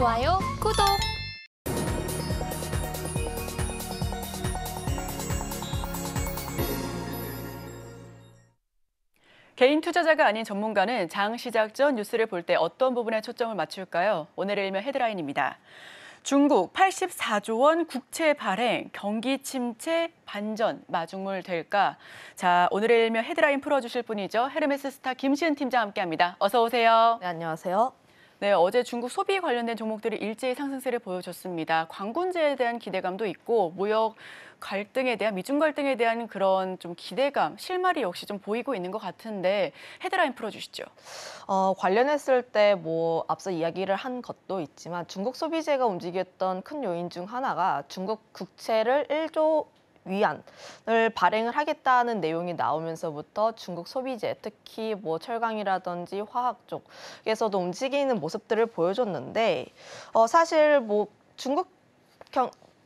좋아요, 구독! 개인 투자자가 아닌 전문가는 장 시작 전 뉴스를 볼 때 어떤 부분에 초점을 맞출까요? 오늘의 일면 헤드라인입니다. 중국 84조 원 국채 발행, 경기 침체, 반전, 마중물 될까? 자, 오늘의 일면 헤드라인 풀어주실 분이죠. 헤르메스 스타 김시은 팀장 함께합니다. 어서 오세요. 네, 안녕하세요. 네, 어제 중국 소비 관련된 종목들이 일제히 상승세를 보여줬습니다. 관군제에 대한 기대감도 있고 무역 갈등에 대한 미중 갈등에 대한 그런 좀 기대감, 실마리 역시 좀 보이고 있는 것 같은데 헤드라인 풀어주시죠. 관련했을 때 앞서 이야기를 한 것도 있지만 중국 소비재가 움직였던 큰 요인 중 하나가 중국 국채를 1조 위안을 발행을 하겠다는 내용이 나오면서부터 중국 소비재, 특히 철강이라든지 화학 쪽에서도 움직이는 모습들을 보여줬는데 사실 중국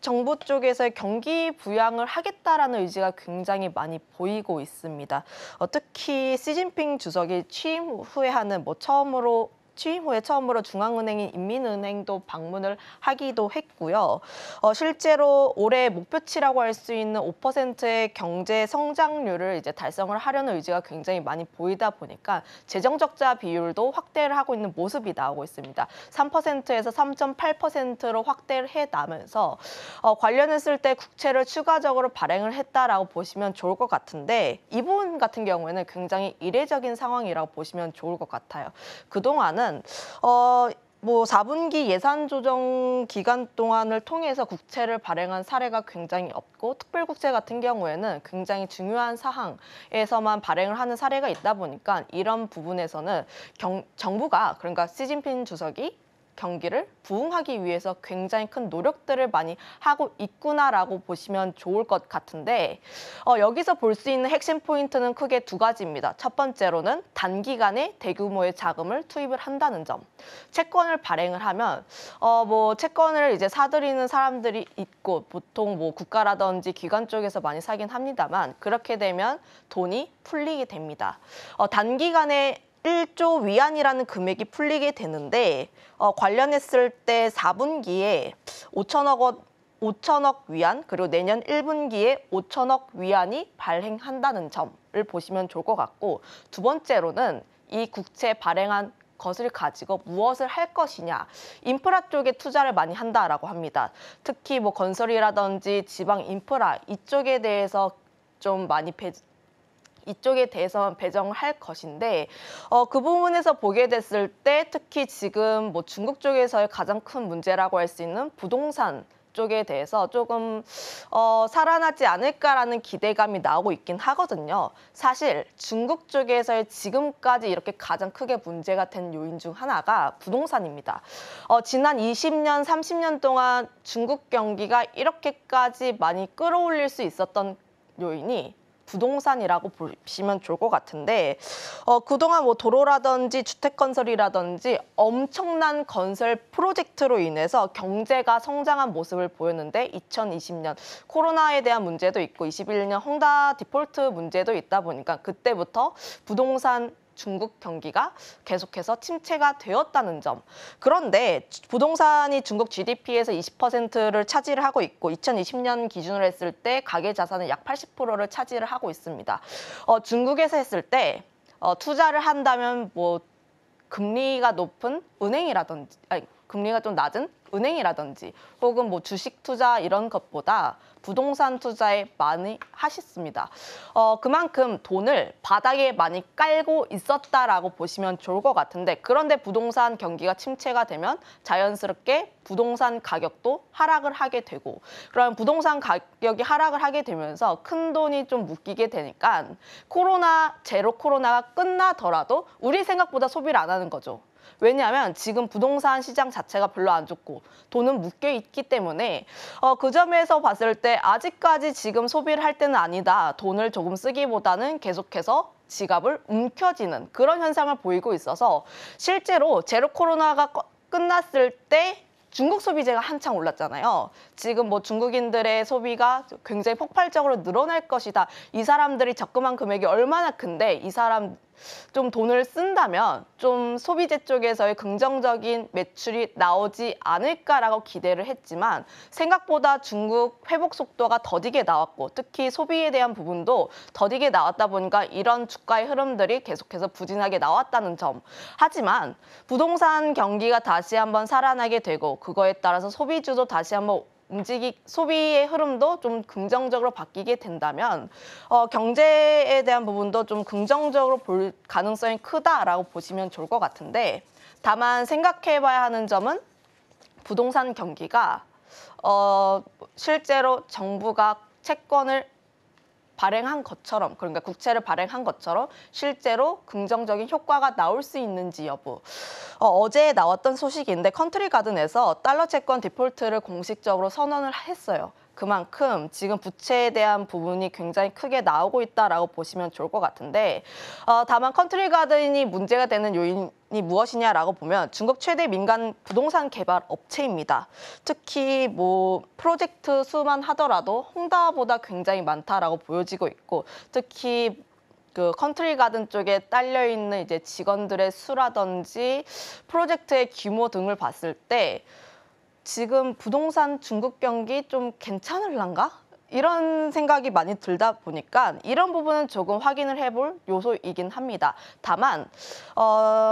정부 쪽에서의 경기 부양을 하겠다라는 의지가 굉장히 많이 보이고 있습니다. 특히 시진핑 주석이 취임 후에 처음으로 중앙은행인 인민은행도 방문을 하기도 했고요. 실제로 올해 목표치라고 할 수 있는 5%의 경제 성장률을 이제 달성을 하려는 의지가 굉장히 많이 보이다 보니까 재정 적자 비율도 확대를 하고 있는 모습이 나오고 있습니다. 3%에서 3.8%로 확대를 해 나면서 관련했을 때 국채를 추가적으로 발행을 했다라고 보시면 좋을 것 같은데 이 부분 같은 경우에는 굉장히 이례적인 상황이라고 보시면 좋을 것 같아요. 그동안은 4분기 예산 조정 기간 동안을 통해서 국채를 발행한 사례가 굉장히 없고 특별국채 같은 경우에는 굉장히 중요한 사항에서만 발행을 하는 사례가 있다 보니까 이런 부분에서는 정부가 그러니까 시진핑 주석이 경기를 부흥하기 위해서 굉장히 큰 노력들을 많이 하고 있구나라고 보시면 좋을 것 같은데 여기서 볼 수 있는 핵심 포인트는 크게 두 가지입니다. 첫 번째로는 단기간에 대규모의 자금을 투입을 한다는 점. 채권을 발행을 하면 채권을 이제 사들이는 사람들이 있고 보통 국가라든지 기관 쪽에서 많이 사긴 합니다만 그렇게 되면 돈이 풀리게 됩니다. 단기간에 1조 위안이라는 금액이 풀리게 되는데 관련했을 때 4분기에 5천억 위안 그리고 내년 1분기에 5천억 위안이 발행한다는 점을 보시면 좋을 것 같고 두 번째로는 이 국채 발행한 것을 가지고 무엇을 할 것이냐. 인프라 쪽에 투자를 많이 한다라고 합니다. 특히 건설이라든지 지방 인프라 이쪽에 대해서 좀 많이 이쪽에 대해서만 배정을 할 것인데 그 부분에서 보게 됐을 때 특히 지금 중국 쪽에서의 가장 큰 문제라고 할 수 있는 부동산 쪽에 대해서 조금 살아나지 않을까라는 기대감이 나오고 있긴 하거든요. 사실 중국 쪽에서의 지금까지 이렇게 가장 크게 문제가 된 요인 중 하나가 부동산입니다. 지난 20년, 30년 동안 중국 경기가 이렇게까지 많이 끌어올릴 수 있었던 요인이 부동산이라고 보시면 좋을 것 같은데 그동안 도로라든지 주택건설이라든지 엄청난 건설 프로젝트로 인해서 경제가 성장한 모습을 보였는데 2020년 코로나에 대한 문제도 있고 21년 헝다 디폴트 문제도 있다 보니까 그때부터 부동산 중국 경기가 계속해서 침체가 되었다는 점. 그런데 부동산이 중국 GDP에서 20%를 차지를 하고 있고 2020년 기준으로 했을 때 가계 자산의 약 80%를 차지를 하고 있습니다. 중국에서 했을 때 투자를 한다면 금리가 높은 은행이라든지 금리가 좀 낮은 은행이라든지 혹은 주식 투자 이런 것보다 부동산 투자에 많이 하셨습니다. 그만큼 돈을 바닥에 많이 깔고 있었다라고 보시면 좋을 것 같은데 그런데 부동산 경기가 침체가 되면 자연스럽게 부동산 가격도 하락을 하게 되고 그럼 부동산 가격이 하락을 하게 되면서 큰 돈이 좀 묶이게 되니까 제로 코로나가 끝나더라도 우리 생각보다 소비를 안 하는 거죠. 왜냐하면 지금 부동산 시장 자체가 별로 안 좋고 돈은 묶여 있기 때문에 그 점에서 봤을 때 아직까지 지금 소비를 할 때는 아니다. 돈을 조금 쓰기보다는 계속해서 지갑을 움켜쥐는 그런 현상을 보이고 있어서 실제로 제로 코로나가 끝났을 때 중국 소비재가 한창 올랐잖아요. 지금 중국인들의 소비가 굉장히 폭발적으로 늘어날 것이다. 이 사람들이 적금한 금액이 얼마나 큰데 이 사람 좀 돈을 쓴다면 좀 소비재 쪽에서의 긍정적인 매출이 나오지 않을까라고 기대를 했지만 생각보다 중국 회복 속도가 더디게 나왔고 특히 소비에 대한 부분도 더디게 나왔다 보니까 이런 주가의 흐름들이 계속해서 부진하게 나왔다는 점. 하지만 부동산 경기가 다시 한번 살아나게 되고 그거에 따라서 소비주도 다시 한번 소비의 흐름도 좀 긍정적으로 바뀌게 된다면 경제에 대한 부분도 좀 긍정적으로 볼 가능성이 크다라고 보시면 좋을 것 같은데 다만 생각해봐야 하는 점은 부동산 경기가 실제로 정부가 채권을 발행한 것처럼 그러니까 국채를 발행한 것처럼 실제로 긍정적인 효과가 나올 수 있는지 여부. 어제 나왔던 소식인데 컨트리 가든에서 달러 채권 디폴트를 공식적으로 선언을 했어요. 그만큼 지금 부채에 대한 부분이 굉장히 크게 나오고 있다라고 보시면 좋을 것 같은데 다만 컨트리 가든이 문제가 되는 요인이 무엇이냐라고 보면 중국 최대 민간 부동산 개발 업체입니다. 특히 뭐 프로젝트 수만 하더라도 홍다보다 굉장히 많다라고 보여지고 있고 특히 그 컨트리 가든 쪽에 딸려 있는 이제 직원들의 수라든지 프로젝트의 규모 등을 봤을 때 지금 부동산 중국 경기 좀 괜찮을란가? 이런 생각이 많이 들다 보니까 이런 부분은 조금 확인을 해볼 요소이긴 합니다. 다만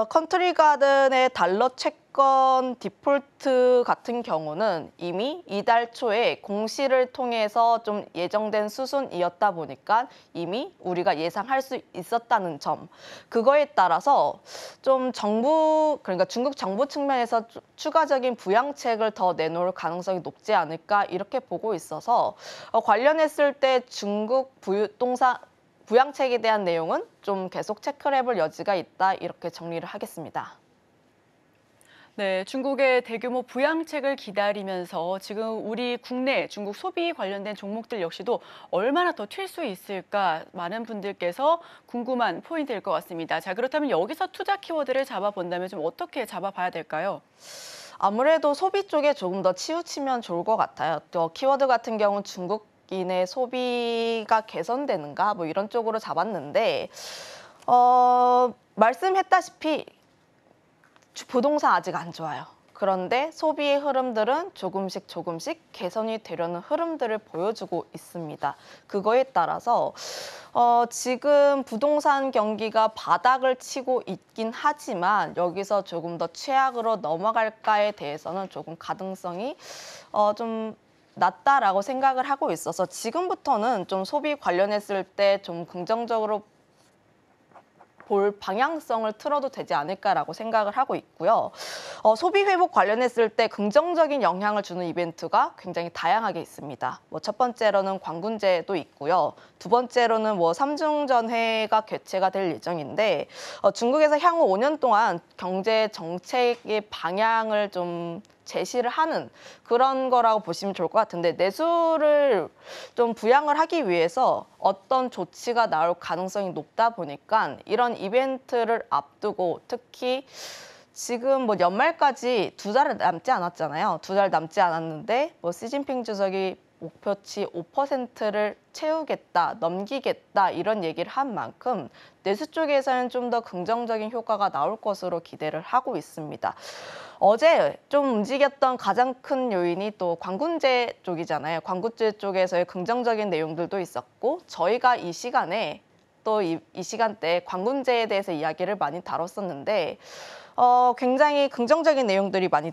컨트리 가든의 달러 채권 디폴트 같은 경우는 이미 이달 초에 공시를 통해서 좀 예정된 수순이었다 보니까 이미 우리가 예상할 수 있었다는 점. 그거에 따라서 좀 그러니까 중국 정부 측면에서 추가적인 부양책을 더 내놓을 가능성이 높지 않을까 이렇게 보고 있어서 관련했을 때 중국 부양책에 대한 내용은 좀 계속 체크를 해볼 여지가 있다 이렇게 정리를 하겠습니다. 네, 중국의 대규모 부양책을 기다리면서 지금 우리 국내 중국 소비 관련된 종목들 역시도 얼마나 더 튈 수 있을까 많은 분들께서 궁금한 포인트일 것 같습니다. 자, 그렇다면 여기서 투자 키워드를 잡아본다면 좀 어떻게 잡아봐야 될까요? 아무래도 소비 쪽에 조금 더 치우치면 좋을 것 같아요. 또 키워드 같은 경우는 중국인의 소비가 개선되는가 뭐 이런 쪽으로 잡았는데 말씀했다시피 부동산 아직 안 좋아요. 그런데 소비의 흐름들은 조금씩 개선이 되려는 흐름들을 보여주고 있습니다. 그거에 따라서 지금 부동산 경기가 바닥을 치고 있긴 하지만 여기서 조금 더 최악으로 넘어갈까에 대해서는 조금 가능성이 좀 낮다라고 생각을 하고 있어서 지금부터는 좀 소비 관련했을 때 좀 긍정적으로 볼 방향성을 틀어도 되지 않을까라고 생각을 하고 있고요. 소비 회복 관련했을 때 긍정적인 영향을 주는 이벤트가 굉장히 다양하게 있습니다. 뭐 첫 번째로는 관군제도 있고요. 두 번째로는 뭐 삼중전회가 개최가 될 예정인데 중국에서 향후 5년 동안 경제 정책의 방향을 좀 제시를 하는 그런 거라고 보시면 좋을 것 같은데 내수를 좀 부양을 하기 위해서 어떤 조치가 나올 가능성이 높다 보니까 이런 이벤트를 앞두고 특히 지금 뭐 연말까지 2달 남지 않았잖아요. 2달 남지 않았는데 뭐 시진핑 주석이 목표치 5%를 채우겠다, 넘기겠다 이런 얘기를 한 만큼 내수 쪽에서는 좀 더 긍정적인 효과가 나올 것으로 기대를 하고 있습니다. 어제 좀 움직였던 가장 큰 요인이 또 관군제 쪽이잖아요. 관군제 쪽에서의 긍정적인 내용들도 있었고 저희가 이 시간에 또 이 시간대에 관군제에 대해서 이야기를 많이 다뤘었는데 굉장히 긍정적인 내용들이 많이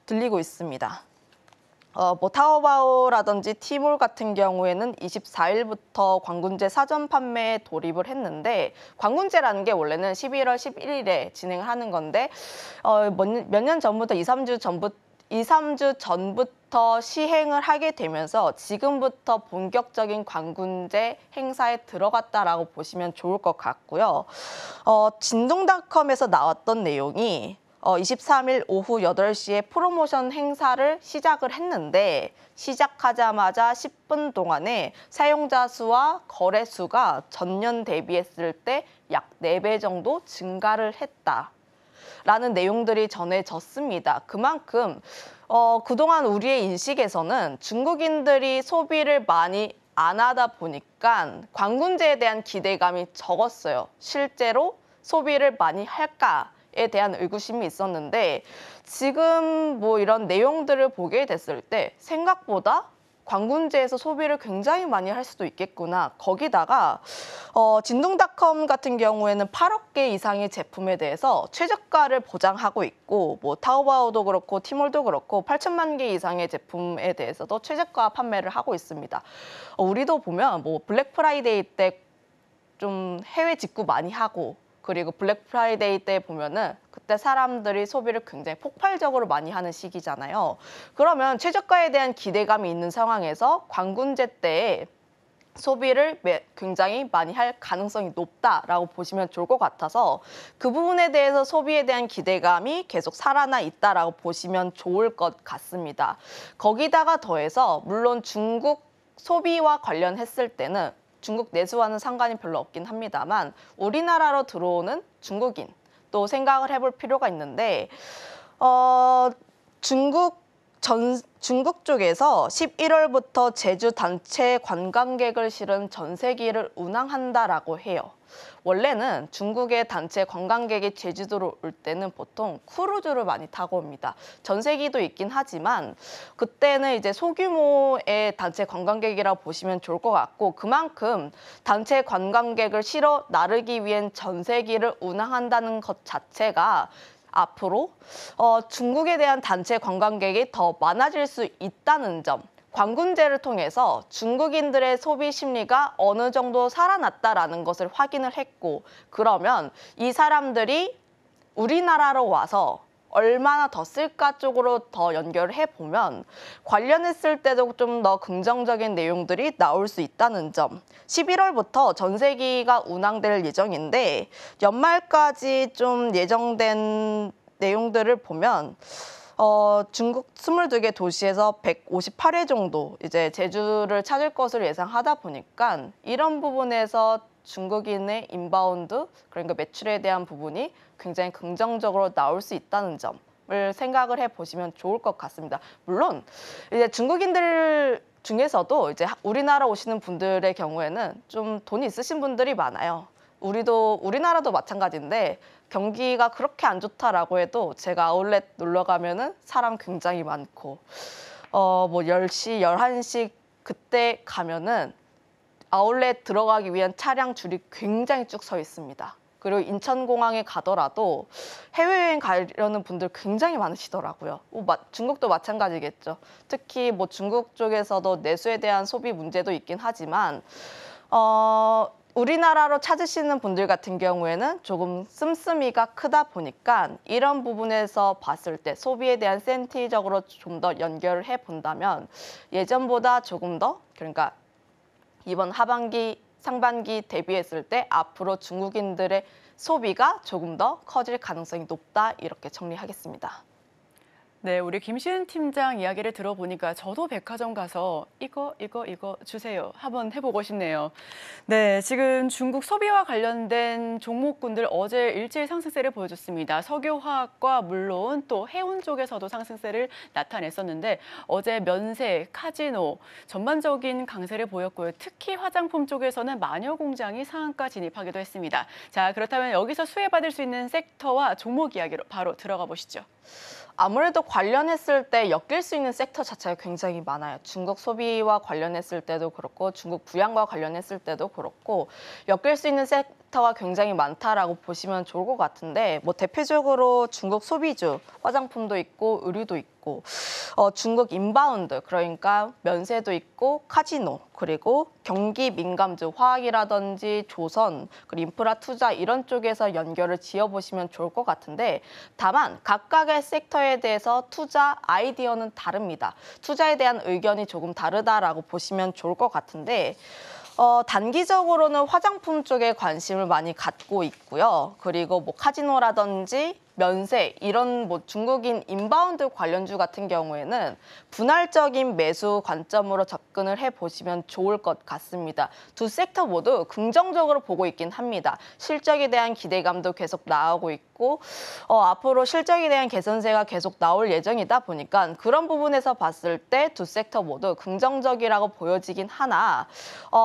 들리고 있습니다. 뭐 타오바오라든지 티몰 같은 경우에는 24일부터 관군제 사전 판매에 돌입을 했는데 관군제라는 게 원래는 11월 11일에 진행을 하는 건데 몇 년 전부터 2, 3주 전부터 시행을 하게 되면서 지금부터 본격적인 관군제 행사에 들어갔다라고 보시면 좋을 것 같고요. 진동닷컴에서 나왔던 내용이 23일 오후 8시에 프로모션 행사를 시작을 했는데 시작하자마자 10분 동안에 사용자 수와 거래 수가 전년 대비했을 때 약 4배 정도 증가를 했다라는 내용들이 전해졌습니다. 그만큼 그동안 우리의 인식에서는 중국인들이 소비를 많이 안 하다 보니까 관군제에 대한 기대감이 적었어요. 실제로 소비를 많이 할까에 대한 의구심이 있었는데 지금 뭐 이런 내용들을 보게 됐을 때 생각보다 관군제에서 소비를 굉장히 많이 할 수도 있겠구나. 거기다가 진동닷컴 같은 경우에는 8억 개 이상의 제품에 대해서 최저가를 보장하고 있고 뭐 타오바오도 그렇고 티몰도 그렇고 8천만 개 이상의 제품에 대해서도 최저가 판매를 하고 있습니다. 우리도 보면 뭐 블랙 프라이데이 때 좀 해외 직구 많이 하고 그리고 블랙 프라이데이 때 보면은 그때 사람들이 소비를 굉장히 폭발적으로 많이 하는 시기잖아요. 그러면 최저가에 대한 기대감이 있는 상황에서 관군제 때에 소비를 굉장히 많이 할 가능성이 높다라고 보시면 좋을 것 같아서 그 부분에 대해서 소비에 대한 기대감이 계속 살아나 있다라고 보시면 좋을 것 같습니다. 거기다가 더해서 물론 중국 소비와 관련했을 때는 중국 내수와는 상관이 별로 없긴 합니다만 우리나라로 들어오는 중국인 또 생각을 해볼 필요가 있는데 중국 쪽에서 11월부터 제주 단체 관광객을 실은 전세기를 운항한다라고 해요. 원래는 중국의 단체 관광객이 제주도로 올 때는 보통 크루즈를 많이 타고 옵니다. 전세기도 있긴 하지만 그때는 이제 소규모의 단체 관광객이라고 보시면 좋을 것 같고 그만큼 단체 관광객을 실어 나르기 위한 전세기를 운항한다는 것 자체가 앞으로 중국에 대한 단체 관광객이 더 많아질 수 있다는 점, 관군제를 통해서 중국인들의 소비 심리가 어느 정도 살아났다라는 것을 확인을 했고 그러면 이 사람들이 우리나라로 와서 얼마나 더 쓸까 쪽으로 더 연결을 해보면 관련했을 때도 좀 더 긍정적인 내용들이 나올 수 있다는 점. 11월부터 전세기가 운항될 예정인데 연말까지 좀 예정된 내용들을 보면 중국 22개 도시에서 158회 정도 이제 제주를 찾을 것을 예상하다 보니까 이런 부분에서 중국인의 인바운드, 그러니까 매출에 대한 부분이 굉장히 긍정적으로 나올 수 있다는 점을 생각을 해보시면 좋을 것 같습니다. 물론 이제 중국인들 중에서도 이제 우리나라 오시는 분들의 경우에는 좀 돈이 있으신 분들이 많아요. 우리나라도 마찬가지인데 경기가 그렇게 안 좋다라고 해도 제가 아울렛 놀러 가면은 사람 굉장히 많고 뭐 10시, 11시 그때 가면은 아울렛 들어가기 위한 차량 줄이 굉장히 쭉 서 있습니다. 그리고 인천공항에 가더라도 해외여행 가려는 분들 굉장히 많으시더라고요. 중국도 마찬가지겠죠. 특히 뭐 중국 쪽에서도 내수에 대한 소비 문제도 있긴 하지만 우리나라로 찾으시는 분들 같은 경우에는 조금 씀씀이가 크다 보니까 이런 부분에서 봤을 때 소비에 대한 센티적으로 좀 더 연결을 해본다면 예전보다 조금 더 그러니까 이번 하반기, 상반기 대비했을 때 앞으로 중국인들의 소비가 조금 더 커질 가능성이 높다 이렇게 정리하겠습니다. 네, 우리 김시은 팀장 이야기를 들어보니까 저도 백화점 가서 이거 주세요. 한번 해보고 싶네요. 네, 지금 중국 소비와 관련된 종목군들 어제 일제히 상승세를 보여줬습니다. 석유화학과 물론 또 해운 쪽에서도 상승세를 나타냈었는데 어제 면세, 카지노 전반적인 강세를 보였고요. 특히 화장품 쪽에서는 마녀 공장이 상한가 진입하기도 했습니다. 자, 그렇다면 여기서 수혜받을 수 있는 섹터와 종목 이야기로 바로 들어가 보시죠. 아무래도 관련했을 때 엮일 수 있는 섹터 자체가 굉장히 많아요. 중국 소비와 관련했을 때도 그렇고 중국 부양과 관련했을 때도 그렇고 엮일 수 있는 섹터가 굉장히 많다라고 보시면 좋을 것 같은데 뭐 대표적으로 중국 소비주, 화장품도 있고 의류도 있고 중국 인바운드 그러니까 면세도 있고 카지노 그리고 경기 민감주 화학이라든지 조선 그리고 인프라 투자 이런 쪽에서 연결을 지어보시면 좋을 것 같은데 다만 각각의 섹터에 대해서 투자 아이디어는 다릅니다. 투자에 대한 의견이 조금 다르다라고 보시면 좋을 것 같은데 단기적으로는 화장품 쪽에 관심을 많이 갖고 있고요. 그리고 뭐 카지노라든지 면세 이런 뭐 중국인 인바운드 관련주 같은 경우에는 분할적인 매수 관점으로 접근을 해보시면 좋을 것 같습니다. 두 섹터 모두 긍정적으로 보고 있긴 합니다. 실적에 대한 기대감도 계속 나오고 있고 앞으로 실적에 대한 개선세가 계속 나올 예정이다 보니까 그런 부분에서 봤을 때 두 섹터 모두 긍정적이라고 보여지긴 하나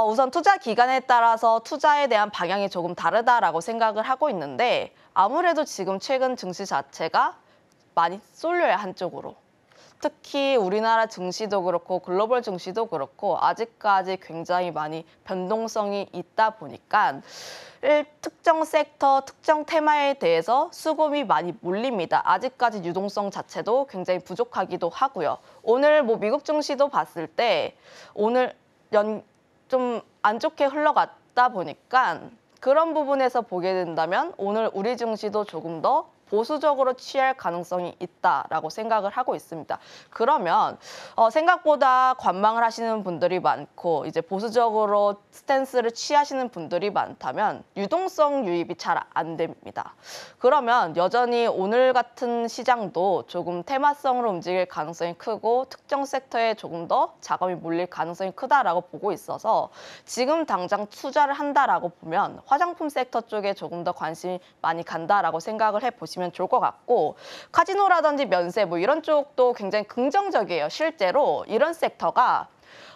우선 투자 기간에 따라서 투자에 대한 방향이 조금 다르다라고 생각을 하고 있는데 아무래도 지금 최근 증시 자체가 많이 쏠려요, 한쪽으로. 특히 우리나라 증시도 그렇고 글로벌 증시도 그렇고 아직까지 굉장히 많이 변동성이 있다 보니까 특정 섹터, 특정 테마에 대해서 수급이 많이 몰립니다. 아직까지 유동성 자체도 굉장히 부족하기도 하고요. 오늘 뭐 미국 증시도 봤을 때 오늘 좀 안 좋게 흘러갔다 보니까 그런 부분에서 보게 된다면 오늘 우리 증시도 조금 더 보수적으로 취할 가능성이 있다라고 생각을 하고 있습니다. 그러면 생각보다 관망을 하시는 분들이 많고 이제 보수적으로 스탠스를 취하시는 분들이 많다면 유동성 유입이 잘 안 됩니다. 그러면 여전히 오늘 같은 시장도 조금 테마성으로 움직일 가능성이 크고 특정 섹터에 조금 더 자금이 몰릴 가능성이 크다라고 보고 있어서 지금 당장 투자를 한다라고 보면 화장품 섹터 쪽에 조금 더 관심이 많이 간다라고 생각을 해보시면 좋을 것 같고 카지노라든지 면세 뭐 이런 쪽도 굉장히 긍정적이에요. 실제로 이런 섹터가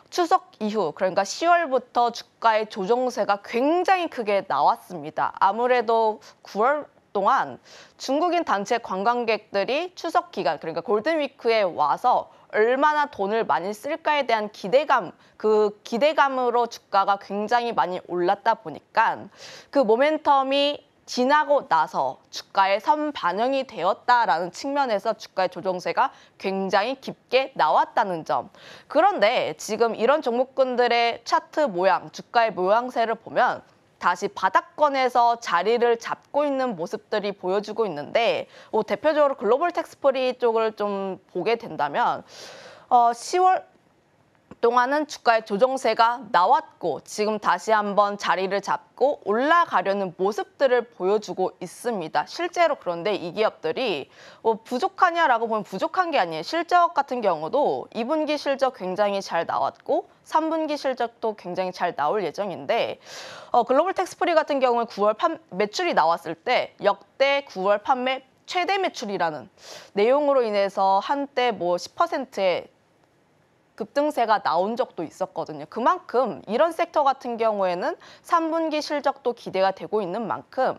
추석 이후 그러니까 10월부터 주가의 조정세가 굉장히 크게 나왔습니다. 아무래도 9월 동안 중국인 단체 관광객들이 추석 기간 그러니까 골든위크에 와서 얼마나 돈을 많이 쓸까에 대한 기대감, 그 기대감으로 주가가 굉장히 많이 올랐다 보니까 그 모멘텀이 지나고 나서 주가에 선반영이 되었다라는 측면에서 주가의 조정세가 굉장히 깊게 나왔다는 점. 그런데 지금 이런 종목군들의 차트 모양, 주가의 모양새를 보면 다시 바닥권에서 자리를 잡고 있는 모습들이 보여주고 있는데 대표적으로 글로벌 텍스프리 쪽을 좀 보게 된다면 10월 동안은 주가의 조정세가 나왔고 지금 다시 한번 자리를 잡고 올라가려는 모습들을 보여주고 있습니다. 실제로 그런데 이 기업들이 부족하냐라고 보면 부족한 게 아니에요. 실적 같은 경우도 2분기 실적 굉장히 잘 나왔고 3분기 실적도 굉장히 잘 나올 예정인데 글로벌 텍스프리 같은 경우는 9월 매출이 나왔을 때 역대 9월 판매 최대 매출이라는 내용으로 인해서 한때 뭐 10%의 급등세가 나온 적도 있었거든요. 그만큼 이런 섹터 같은 경우에는 3분기 실적도 기대가 되고 있는 만큼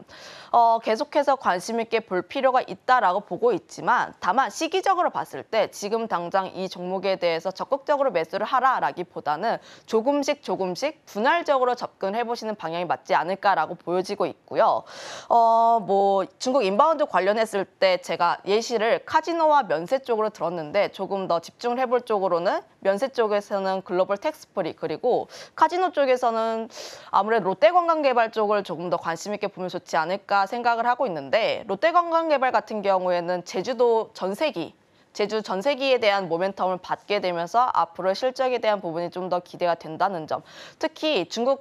계속해서 관심 있게 볼 필요가 있다라고 보고 있지만 다만 시기적으로 봤을 때 지금 당장 이 종목에 대해서 적극적으로 매수를 하라라기보다는 조금씩 분할적으로 접근해 보시는 방향이 맞지 않을까라고 보여지고 있고요. 뭐 중국 인바운드 관련했을 때 제가 예시를 카지노와 면세 쪽으로 들었는데 조금 더 집중을 해볼 쪽으로는 면세 쪽에서는 글로벌 텍스프리 그리고 카지노 쪽에서는 아무래도 롯데관광개발 쪽을 조금 더 관심 있게 보면 좋지 않을까 생각을 하고 있는데 롯데관광개발 같은 경우에는 제주 전세기에 대한 모멘텀을 받게 되면서 앞으로의 실적에 대한 부분이 좀 더 기대가 된다는 점. 특히 중국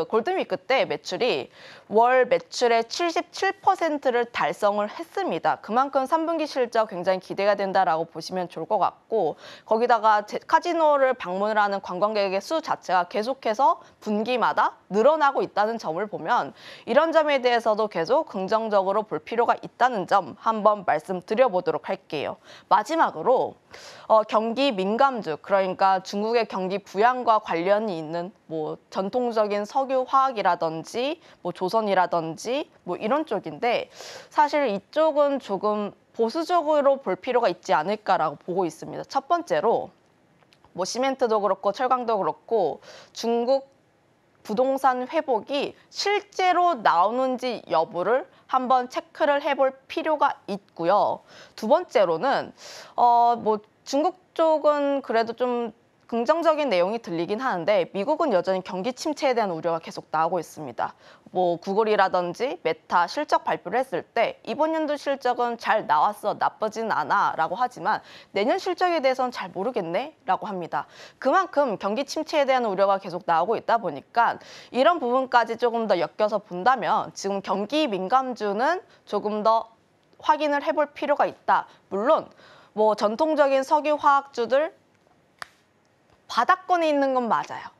골든위크 때 매출이 월 매출의 77%를 달성을 했습니다. 그만큼 3분기 실적 굉장히 기대가 된다라고 보시면 좋을 것 같고 거기다가 카지노를 방문을 하는 관광객의 수 자체가 계속해서 분기마다 늘어나고 있다는 점을 보면 이런 점에 대해서도 계속 긍정적으로 볼 필요가 있다는 점 한번 말씀드려보도록 할게요. 마지막으로 경기 민감주 그러니까 중국의 경기 부양과 관련이 있는 뭐 전통적인 석유 화학이라든지 뭐 조선이라든지 뭐 이런 쪽인데 사실 이쪽은 조금 보수적으로 볼 필요가 있지 않을까라고 보고 있습니다. 첫 번째로 뭐 시멘트도 그렇고 철강도 그렇고 중국 부동산 회복이 실제로 나오는지 여부를 한번 체크를 해볼 필요가 있고요. 두 번째로는 뭐 중국 쪽은 그래도 좀 긍정적인 내용이 들리긴 하는데 미국은 여전히 경기 침체에 대한 우려가 계속 나오고 있습니다. 뭐 구글이라든지 메타 실적 발표를 했을 때 이번 연도 실적은 잘 나왔어, 나쁘진 않아 라고 하지만 내년 실적에 대해서는 잘 모르겠네 라고 합니다. 그만큼 경기 침체에 대한 우려가 계속 나오고 있다 보니까 이런 부분까지 조금 더 엮여서 본다면 지금 경기 민감주는 조금 더 확인을 해볼 필요가 있다. 물론 뭐 전통적인 석유 화학주들 바닥권에 있는 건 맞아요.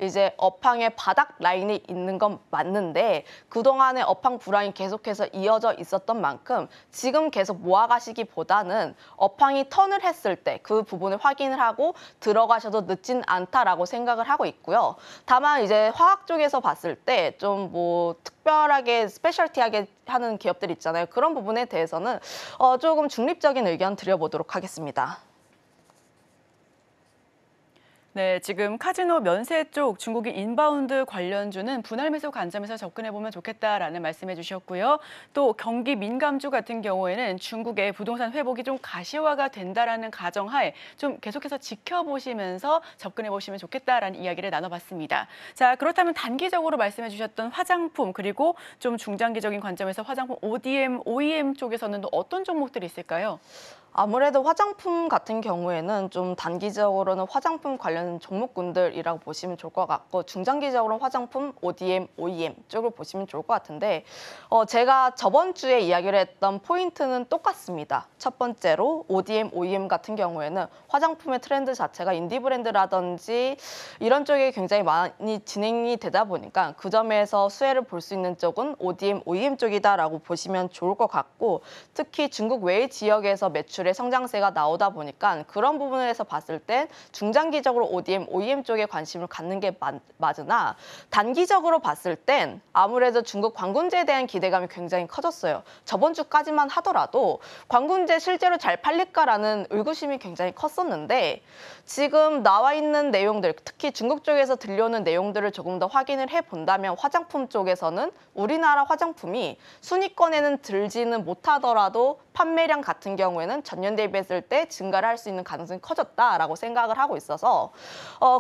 이제 업황의 바닥 라인이 있는 건 맞는데 그동안의 업황 불황이 계속해서 이어져 있었던 만큼 지금 계속 모아가시기보다는 업황이 턴을 했을 때 그 부분을 확인을 하고 들어가셔도 늦진 않다라고 생각을 하고 있고요. 다만 이제 화학 쪽에서 봤을 때 좀 뭐 특별하게 스페셜티하게 하는 기업들 있잖아요. 그런 부분에 대해서는 조금 중립적인 의견 드려보도록 하겠습니다. 네, 지금 카지노 면세 쪽 중국인 인바운드 관련주는 분할 매수 관점에서 접근해보면 좋겠다라는 말씀해 주셨고요. 또 경기 민감주 같은 경우에는 중국의 부동산 회복이 좀 가시화가 된다라는 가정하에 좀 계속해서 지켜보시면서 접근해보시면 좋겠다라는 이야기를 나눠봤습니다. 자, 그렇다면 단기적으로 말씀해 주셨던 화장품 그리고 좀 중장기적인 관점에서 화장품 ODM, OEM 쪽에서는 또 어떤 종목들이 있을까요? 아무래도 화장품 같은 경우에는 좀 단기적으로는 화장품 관련 종목군들이라고 보시면 좋을 것 같고 중장기적으로는 화장품, ODM, OEM 쪽을 보시면 좋을 것 같은데 제가 저번 주에 이야기를 했던 포인트는 똑같습니다. 첫 번째로 ODM, OEM 같은 경우에는 화장품의 트렌드 자체가 인디 브랜드라든지 이런 쪽에 굉장히 많이 진행이 되다 보니까 그 점에서 수혜를 볼 수 있는 쪽은 ODM, OEM 쪽이다라고 보시면 좋을 것 같고 특히 중국 외 지역에서 매출의 성장세가 나오다 보니까 그런 부분에서 봤을 땐 중장기적으로 ODM, OEM 쪽에 관심을 갖는 게 맞으나 단기적으로 봤을 땐 아무래도 중국 관군제에 대한 기대감이 굉장히 커졌어요. 저번 주까지만 하더라도 관군제 실제로 잘 팔릴까라는 의구심이 굉장히 컸었는데 지금 나와 있는 내용들, 특히 중국 쪽에서 들려오는 내용들을 조금 더 확인을 해본다면 화장품 쪽에서는 우리나라 화장품이 순위권에는 들지는 못하더라도 판매량 같은 경우에는 전년 대비했을 때 증가를 할 수 있는 가능성이 커졌다라고 생각을 하고 있어서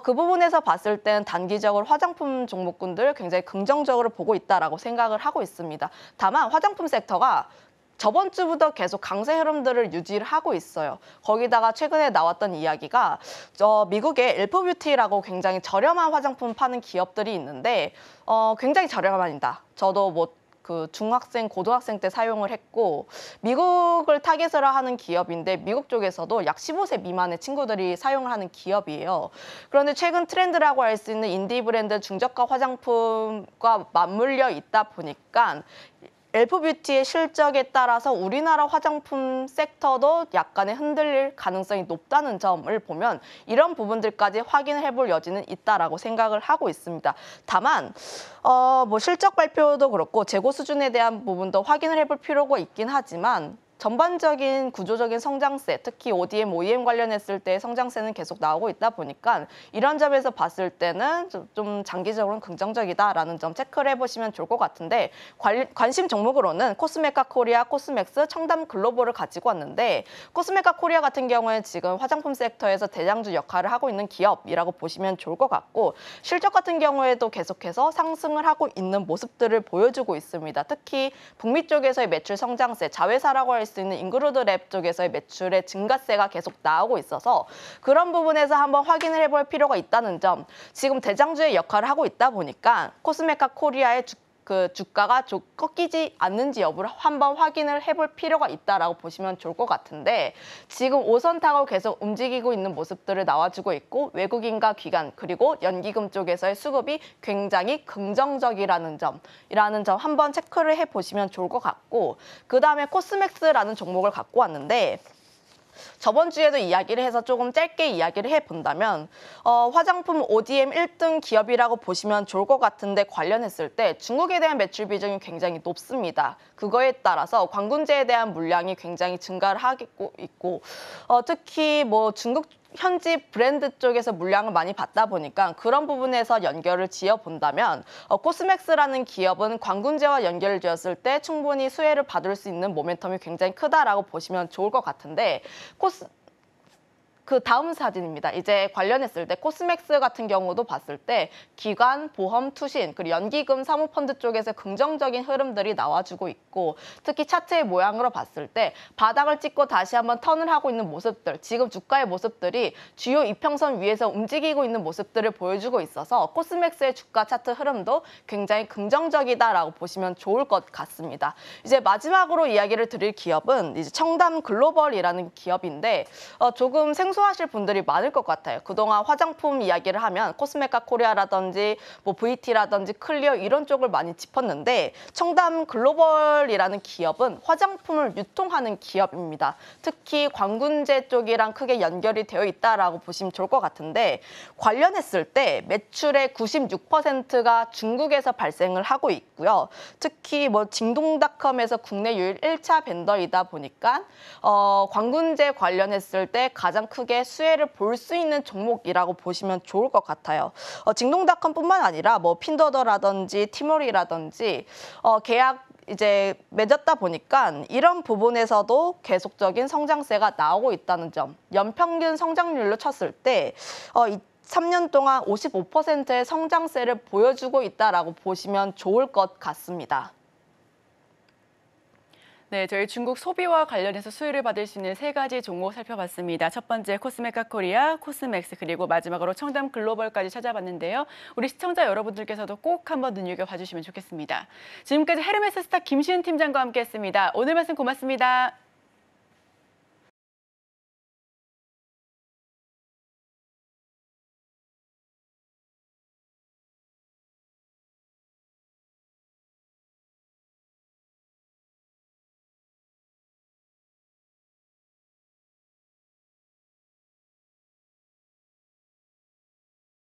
그 부분에서 봤을 땐 단기적으로 화장품 종목군들 굉장히 긍정적으로 보고 있다라고 생각을 하고 있습니다. 다만 화장품 섹터가 저번 주부터 계속 강세 흐름들을 유지를 하고 있어요. 거기다가 최근에 나왔던 이야기가 미국의 엘프뷰티라고 굉장히 저렴한 화장품 파는 기업들이 있는데 굉장히 저렴합니다. 저도 뭐 그 중학생, 고등학생 때 사용을 했고 미국을 타겟으로 하는 기업인데 미국 쪽에서도 약 15세 미만의 친구들이 사용을 하는 기업이에요. 그런데 최근 트렌드라고 할 수 있는 인디 브랜드 중저가 화장품과 맞물려 있다 보니까 엘프뷰티의 실적에 따라서 우리나라 화장품 섹터도 약간의 흔들릴 가능성이 높다는 점을 보면 이런 부분들까지 확인을 해볼 여지는 있다라고 생각을 하고 있습니다. 다만 뭐 실적 발표도 그렇고 재고 수준에 대한 부분도 확인을 해볼 필요가 있긴 하지만 전반적인 구조적인 성장세, 특히 ODM, OEM 관련했을 때 성장세는 계속 나오고 있다 보니까 이런 점에서 봤을 때는 좀 장기적으로는 긍정적이다라는 점 체크를 해보시면 좋을 것 같은데 관심 종목으로는 코스메카 코리아, 코스맥스, 청담 글로벌을 가지고 왔는데 코스메카 코리아 같은 경우에는 지금 화장품 섹터에서 대장주 역할을 하고 있는 기업이라고 보시면 좋을 것 같고 실적 같은 경우에도 계속해서 상승을 하고 있는 모습들을 보여주고 있습니다. 특히 북미 쪽에서의 매출 성장세, 자회사라고 할 수 있는 인그루드 랩 쪽에서의 매출의 증가세가 계속 나오고 있어서 그런 부분에서 한번 확인을 해볼 필요가 있다는 점, 지금 대장주의 역할을 하고 있다 보니까 코스메카 코리아의 주가가 좀 꺾이지 않는지 여부를 한번 확인을 해볼 필요가 있다라고 보시면 좋을 것 같은데 지금 5선 타고 계속 움직이고 있는 모습들을 나와주고 있고 외국인과 기관 그리고 연기금 쪽에서의 수급이 굉장히 긍정적이라는 점 한번 체크를 해보시면 좋을 것 같고 그 다음에 코스맥스라는 종목을 갖고 왔는데 저번 주에도 이야기를 해서 조금 짧게 이야기를 해본다면 화장품 ODM 1등 기업이라고 보시면 좋을 것 같은데 관련했을 때 중국에 대한 매출 비중이 굉장히 높습니다. 그거에 따라서 관군제에 대한 물량이 굉장히 증가를 하고 있고 특히 뭐 중국 현지 브랜드 쪽에서 물량을 많이 받다 보니까 그런 부분에서 연결을 지어본다면 코스맥스라는 기업은 관군제와 연결을 지었을 때 충분히 수혜를 받을 수 있는 모멘텀이 굉장히 크다라고 보시면 좋을 것 같은데 그 다음 사진입니다. 이제 관련했을 때 코스맥스 같은 경우도 봤을 때 기관, 보험, 투신, 그리고 연기금, 사모펀드 쪽에서 긍정적인 흐름들이 나와주고 있고 특히 차트의 모양으로 봤을 때 바닥을 찍고 다시 한번 턴을 하고 있는 모습들, 지금 주가의 모습들이 주요 이평선 위에서 움직이고 있는 모습들을 보여주고 있어서 코스맥스의 주가 차트 흐름도 굉장히 긍정적이다라고 보시면 좋을 것 같습니다. 이제 마지막으로 이야기를 드릴 기업은 이제 청담 글로벌이라는 기업인데 조금 생소하실 분들이 많을 것 같아요. 그동안 화장품 이야기를 하면 코스메카 코리아라든지 뭐 VT라든지 클리어 이런 쪽을 많이 짚었는데 청담 글로벌이라는 기업은 화장품을 유통하는 기업입니다. 특히 광군제 쪽이랑 크게 연결이 되어 있다라고 보시면 좋을 것 같은데 관련했을 때 매출의 96%가 중국에서 발생을 하고 있고요. 특히 뭐 징동닷컴에서 국내 유일 1차 벤더이다 보니까 광군제 관련했을 때 가장 크게 수혜를 볼 수 있는 종목이라고 보시면 좋을 것 같아요. 징동닷컴뿐만 아니라 뭐 핀더더라든지 티모리라든지 계약 이제 맺었다 보니까 이런 부분에서도 계속적인 성장세가 나오고 있다는 점. 연평균 성장률로 쳤을 때 3년 동안 55%의 성장세를 보여주고 있다라고 보시면 좋을 것 같습니다. 네, 저희 중국 소비와 관련해서 수혜를 받을 수 있는 3가지 종목 살펴봤습니다. 첫 번째 코스메카 코리아, 코스맥스, 그리고 마지막으로 청담 글로벌까지 찾아봤는데요. 우리 시청자 여러분들께서도 꼭 한번 눈여겨봐 주시면 좋겠습니다. 지금까지 헤르메스 스타 김시은 팀장과 함께했습니다. 오늘 말씀 고맙습니다.